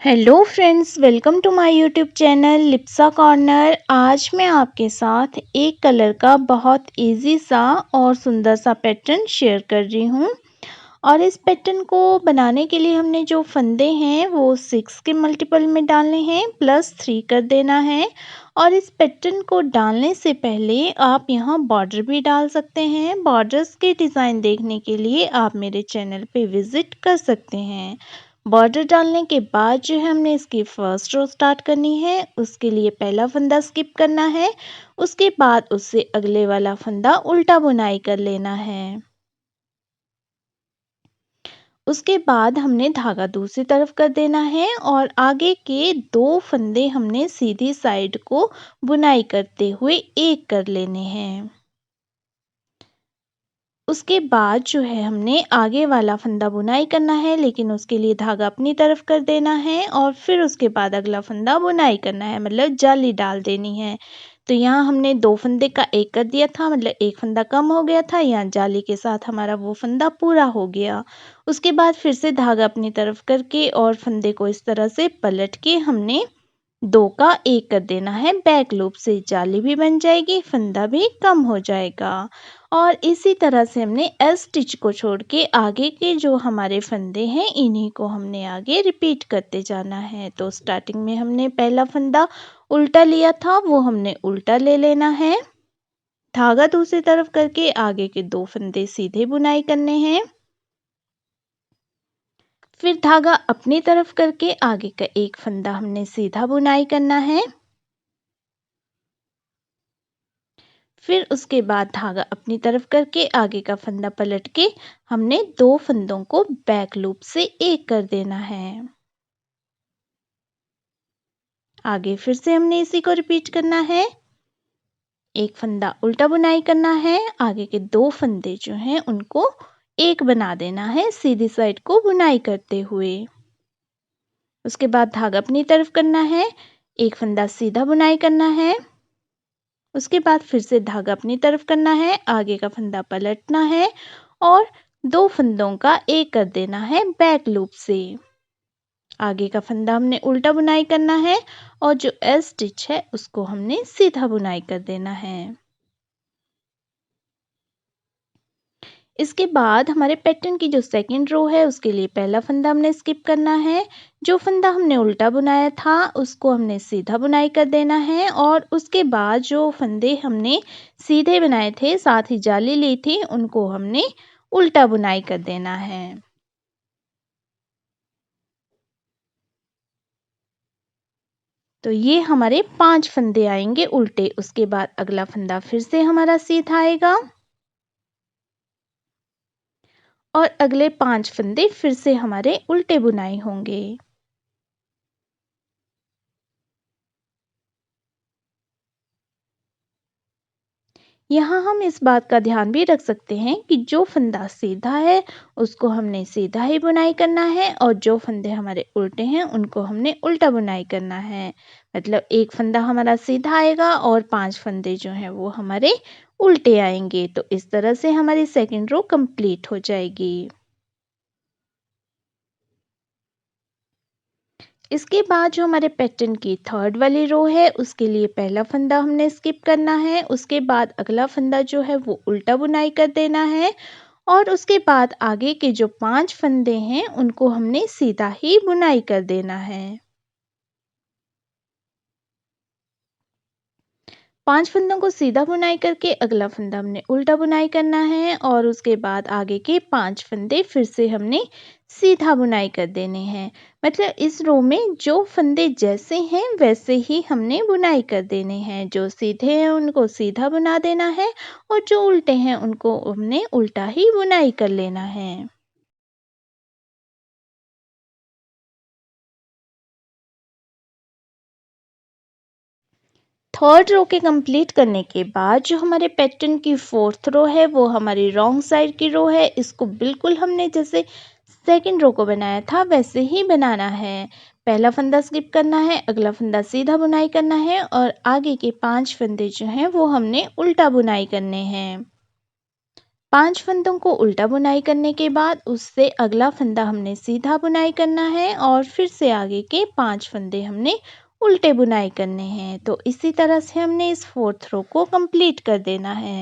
Hello friends, welcome to my YouTube channel Lipsa corner. आज मैं आपके साथ एक कलर का बहुत इजी सा और सुंदर सा पैटर्न शेयर कर रही हूँ। और इस पैटर्न को बनाने के लिए हमने जो फंदे हैं वो 6 के मल्टीपल में डालने हैं, प्लस 3 कर देना है। और इस पैटर्न को डालने से पहले आप यहाँ बॉर्डर भी डाल सकते हैं। बॉर्डर्स के डिज़ाइन देखने के लिए आप मेरे चैनल पे विज़िट कर सकते हैं। बॉर्डर डालने के बाद जो है हमने इसकी फर्स्ट रो स्टार्ट करनी है। उसके लिए पहला फंदा स्किप करना है, उसके बाद उससे अगले वाला फंदा उल्टा बुनाई कर लेना है। उसके बाद हमने धागा दूसरी तरफ कर देना है और आगे के 2 फंदे हमने सीधी साइड को बुनाई करते हुए एक कर लेने हैं। उसके बाद जो है हमने आगे वाला फंदा बुनाई करना है, लेकिन उसके लिए धागा अपनी तरफ कर देना है और फिर उसके बाद अगला फंदा बुनाई करना है, मतलब जाली डाल देनी है। तो यहाँ हमने 2 फंदे का एक कर दिया था, मतलब एक फंदा कम हो गया था। यहाँ जाली के साथ हमारा वो फंदा पूरा हो गया। उसके बाद फिर से धागा अपनी तरफ करके और फंदे को इस तरह से पलट के हमने 2 का एक कर देना है। बैक लूप से जाली भी बन जाएगी, फंदा भी कम हो जाएगा। और इसी तरह से हमने एस स्टिच को छोड़ के आगे के जो हमारे फंदे हैं इन्हीं को हमने आगे रिपीट करते जाना है। तो स्टार्टिंग में हमने पहला फंदा उल्टा लिया था, वो हमने उल्टा ले लेना है। धागा दूसरी तरफ करके आगे के 2 फंदे सीधे बुनाई करने हैं। फिर धागा अपनी तरफ करके आगे का एक फंदा हमने सीधा बुनाई करना है। फिर उसके बाद धागा अपनी तरफ करके आगे का फंदा पलट के हमने 2 फंदों को बैक लूप से एक कर देना है। आगे फिर से हमने इसी को रिपीट करना है। एक फंदा उल्टा बुनाई करना है, आगे के 2 फंदे जो हैं उनको एक बना देना है सीधी साइड को बुनाई करते हुए। उसके बाद धागा अपनी तरफ करना है, एक फंदा सीधा बुनाई करना है। उसके बाद फिर से धागा अपनी तरफ करना है, आगे का फंदा पलटना है और 2 फंदों का एक कर देना है बैक लूप से। आगे का फंदा हमने उल्टा बुनाई करना है और जो एस स्टिच है उसको हमने सीधा बुनाई कर देना है। इसके बाद हमारे पैटर्न की जो सेकंड रो है उसके लिए पहला फंदा हमने स्किप करना है। जो फंदा हमने उल्टा बुनाया था उसको हमने सीधा बुनाई कर देना है और उसके बाद जो फंदे हमने सीधे बनाए थे, साथ ही जाली ली थी, उनको हमने उल्टा बुनाई कर देना है। तो ये हमारे 5 फंदे आएंगे उल्टे। उसके बाद अगला फंदा फिर से हमारा सीधा आएगा और अगले 5 फंदे फिर से हमारे उल्टे बुनाई होंगे। यहाँ हम इस बात का ध्यान भी रख सकते हैं कि जो फंदा सीधा है उसको हमने सीधा ही बुनाई करना है और जो फंदे हमारे उल्टे हैं उनको हमने उल्टा बुनाई करना है। मतलब एक फंदा हमारा सीधा आएगा और 5 फंदे जो हैं वो हमारे उल्टे आएंगे। तो इस तरह से हमारी सेकंड रो कंप्लीट हो जाएगी। इसके बाद जो हमारे पैटर्न की थर्ड वाली रो है उसके लिए पहला फंदा हमने स्किप करना है। उसके बाद अगला फंदा जो है वो उल्टा बुनाई कर देना है और उसके बाद आगे के जो 5 फंदे हैं उनको हमने सीधा ही बुनाई कर देना है। 5 फंदों को सीधा बुनाई करके अगला फंदा हमने उल्टा बुनाई करना है और उसके बाद आगे के 5 फंदे फिर से हमने सीधा बुनाई कर देने हैं। मतलब इस रो में जो फंदे जैसे हैं वैसे ही हमने बुनाई कर देने हैं। जो सीधे हैं उनको सीधा बुना देना है और जो उल्टे हैं उनको हमने उल्टा ही बुनाई कर लेना है। थर्ड रो के कंप्लीट करने के बाद जो हमारे पैटर्न की फोर्थ रो है वो हमारी रॉन्ग साइड की रो है। इसको बिल्कुल हमने जैसे सेकंड रो को बनाया था वैसे ही बनाना है। पहला फंदा स्किप करना है, अगला फंदा सीधा बुनाई करना है और आगे के 5 फंदे जो हैं वो हमने उल्टा बुनाई करने हैं। 5 फंदों को उल्टा बुनाई करने के बाद उससे अगला फंदा हमने सीधा बुनाई करना है और फिर से आगे के 5 फंदे हमने उल्टे बुनाई करने हैं। तो इसी तरह से हमने इस 4th रो को कंप्लीट कर देना है।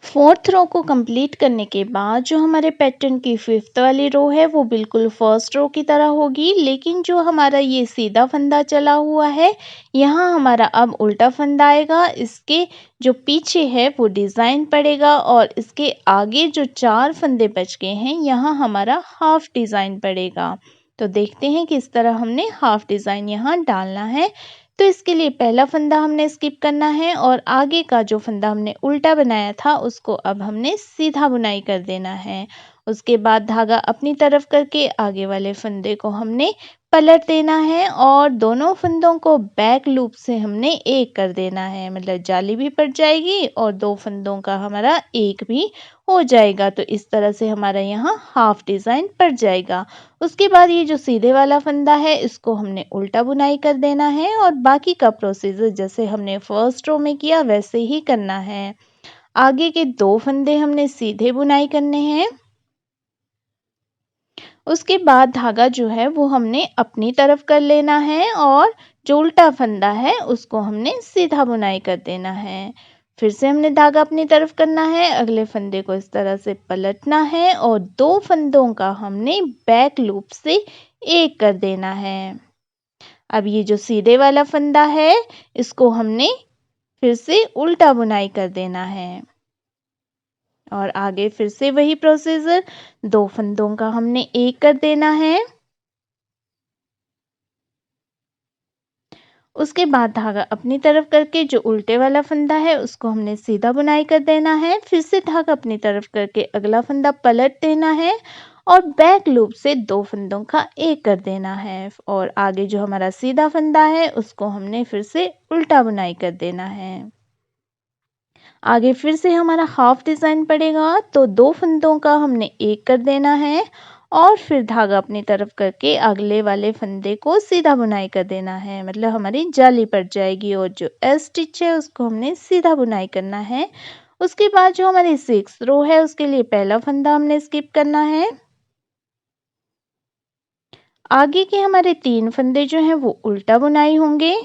फोर्थ रो को कंप्लीट करने के बाद जो हमारे पैटर्न की 5th वाली रो है वो बिल्कुल फर्स्ट रो की तरह होगी, लेकिन जो हमारा ये सीधा फंदा चला हुआ है यहाँ हमारा अब उल्टा फंदा आएगा। इसके जो पीछे है वो डिज़ाइन पड़ेगा और इसके आगे जो 4 फंदे बच गए हैं यहाँ हमारा हाफ डिज़ाइन पड़ेगा। तो देखते हैं किस तरह हमने हाफ डिज़ाइन यहाँ डालना है। तो इसके लिए पहला फंदा हमने स्किप करना है और आगे का जो फंदा हमने उल्टा बनाया था उसको अब हमने सीधा बुनाई कर देना है। उसके बाद धागा अपनी तरफ करके आगे वाले फंदे को हमने पलट देना है और दोनों फंदों को बैक लूप से हमने एक कर देना है, मतलब जाली भी पड़ जाएगी और दो फंदों का हमारा एक भी हो जाएगा। तो इस तरह से हमारा यहाँ हाफ डिज़ाइन पड़ जाएगा। उसके बाद ये जो सीधे वाला फंदा है इसको हमने उल्टा बुनाई कर देना है और बाकी का प्रोसीजर जैसे हमने फर्स्ट रो में किया वैसे ही करना है। आगे के 2 फंदे हमने सीधे बुनाई करने हैं। उसके बाद धागा जो है वो हमने अपनी तरफ कर लेना है और जो उल्टा फंदा है उसको हमने सीधा बुनाई कर देना है। फिर से हमने धागा अपनी तरफ करना है, अगले फंदे को इस तरह से पलटना है और 2 फंदों का हमने बैक लूप से एक कर देना है। अब ये जो सीधे वाला फंदा है इसको हमने फिर से उल्टा बुनाई कर देना है और आगे फिर से वही प्रोसीजर, 2 फंदों का हमने एक कर देना है। उसके बाद धागा अपनी तरफ करके जो उल्टे वाला फंदा है उसको हमने सीधा बुनाई कर देना है। फिर से धागा अपनी तरफ करके अगला फंदा पलट देना है और बैक लूप से 2 फंदों का एक कर देना है और आगे जो हमारा सीधा फंदा है उसको हमने फिर से उल्टा बुनाई कर देना है। आगे फिर से हमारा हाफ डिज़ाइन पड़ेगा तो 2 फंदों का हमने एक कर देना है और फिर धागा अपनी तरफ करके अगले वाले फंदे को सीधा बुनाई कर देना है, मतलब हमारी जाली पड़ जाएगी और जो एस स्टिच है उसको हमने सीधा बुनाई करना है। उसके बाद जो हमारी 6th रो है उसके लिए पहला फंदा हमने स्किप करना है। आगे के हमारे 3 फंदे जो हैं वो उल्टा बुनाई होंगे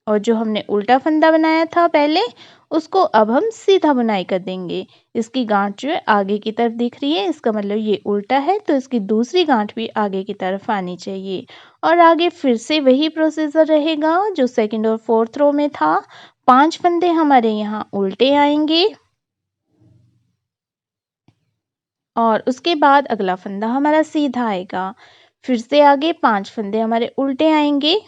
और जो हमने उल्टा फंदा बनाया था पहले उसको अब हम सीधा बुनाई कर देंगे। इसकी गांठ जो है आगे की तरफ दिख रही है, इसका मतलब ये उल्टा है तो इसकी दूसरी गांठ भी आगे की तरफ आनी चाहिए और आगे फिर से वही प्रोसीजर रहेगा जो सेकंड और 4th रो में था। 5 फंदे हमारे यहाँ उल्टे आएंगे और उसके बाद अगला फंदा हमारा सीधा आएगा। फिर से आगे 5 फंदे हमारे उल्टे आएंगे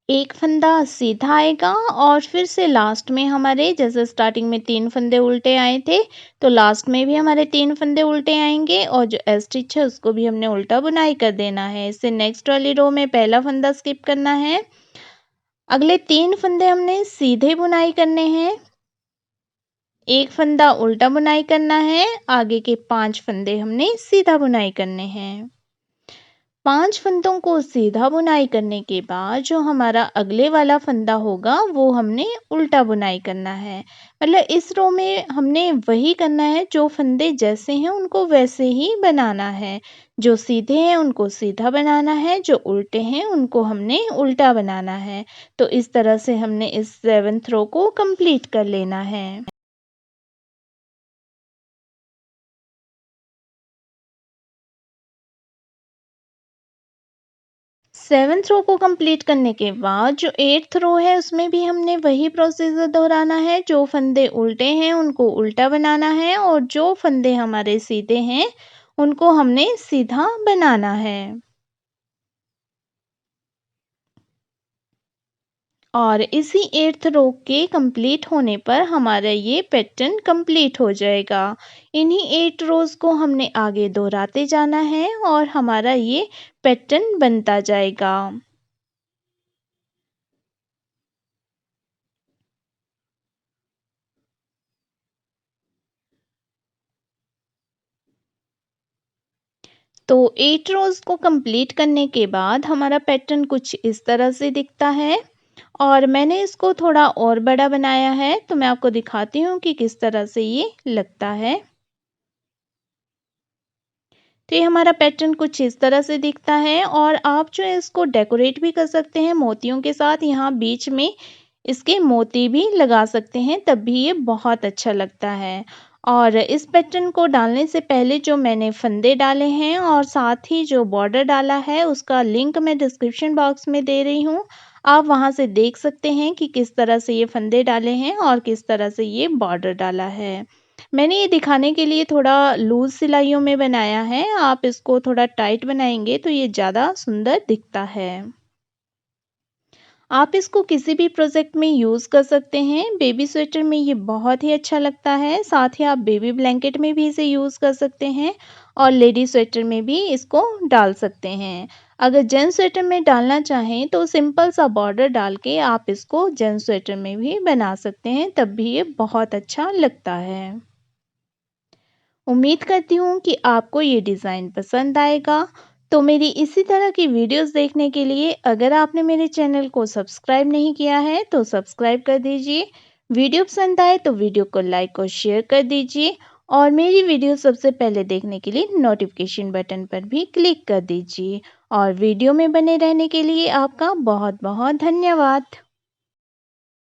एक फंदा सीधा आएगा और फिर से लास्ट में हमारे जैसे स्टार्टिंग में 3 फंदे उल्टे आए थे तो लास्ट में भी हमारे 3 फंदे उल्टे आएंगे और जो एस स्टिच है उसको भी हमने उल्टा बुनाई कर देना है। इससे नेक्स्ट वाली रो में पहला फंदा स्किप करना है, अगले 3 फंदे हमने सीधे बुनाई करने हैं, एक फंदा उल्टा बुनाई करना है, आगे के 5 फंदे हमने सीधा बुनाई करने हैं। 5 फंदों को सीधा बुनाई करने के बाद जो हमारा अगले वाला फंदा होगा वो हमने उल्टा बुनाई करना है, मतलब इस रो में हमने वही करना है, जो फंदे जैसे हैं उनको वैसे ही बनाना है। जो सीधे हैं उनको सीधा बनाना है, जो उल्टे हैं उनको हमने उल्टा बनाना है। तो इस तरह से हमने इस 7th रो को कंप्लीट कर लेना है। 7th रो को कंप्लीट करने के बाद जो 8th रो है उसमें भी हमने वही प्रोसीजर दोहराना है। जो फंदे उल्टे हैं उनको उल्टा बनाना है और जो फंदे हमारे सीधे हैं उनको हमने सीधा बनाना है। और इसी 8th रो के कंप्लीट होने पर हमारा ये पैटर्न कंप्लीट हो जाएगा। इन्हीं 8 रोज़ को हमने आगे दोहराते जाना है और हमारा ये पैटर्न बनता जाएगा। तो 8 रोज़ को कंप्लीट करने के बाद हमारा पैटर्न कुछ इस तरह से दिखता है और मैंने इसको थोड़ा और बड़ा बनाया है, तो मैं आपको दिखाती हूँ कि किस तरह से ये लगता है। तो ये हमारा पैटर्न कुछ इस तरह से दिखता है और आप जो है इसको डेकोरेट भी कर सकते हैं मोतियों के साथ। यहाँ बीच में इसके मोती भी लगा सकते हैं, तब भी ये बहुत अच्छा लगता है। और इस पैटर्न को डालने से पहले जो मैंने फंदे डाले हैं और साथ ही जो बॉर्डर डाला है उसका लिंक मैं डिस्क्रिप्शन बॉक्स में दे रही हूँ। आप वहाँ से देख सकते हैं कि किस तरह से ये फंदे डाले हैं और किस तरह से ये बॉर्डर डाला है। मैंने ये दिखाने के लिए थोड़ा लूज़ सिलाइयों में बनाया है, आप इसको थोड़ा टाइट बनाएँगे तो ये ज़्यादा सुंदर दिखता है। आप इसको किसी भी प्रोजेक्ट में यूज़ कर सकते हैं, बेबी स्वेटर में ये बहुत ही अच्छा लगता है, साथ ही आप बेबी ब्लैंकेट में भी इसे यूज़ कर सकते हैं और लेडी स्वेटर में भी इसको डाल सकते हैं। अगर जेंट्स स्वेटर में डालना चाहें तो सिंपल सा बॉर्डर डाल के आप इसको जेंट्स स्वेटर में भी बना सकते हैं, तब भी ये बहुत अच्छा लगता है। उम्मीद करती हूँ कि आपको ये डिज़ाइन पसंद आएगा। तो मेरी इसी तरह की वीडियोस देखने के लिए अगर आपने मेरे चैनल को सब्सक्राइब नहीं किया है तो सब्सक्राइब कर दीजिए। वीडियो पसंद आए तो वीडियो को लाइक और शेयर कर दीजिए और मेरी वीडियो सबसे पहले देखने के लिए नोटिफिकेशन बटन पर भी क्लिक कर दीजिए। और वीडियो में बने रहने के लिए आपका बहुत बहुत धन्यवाद।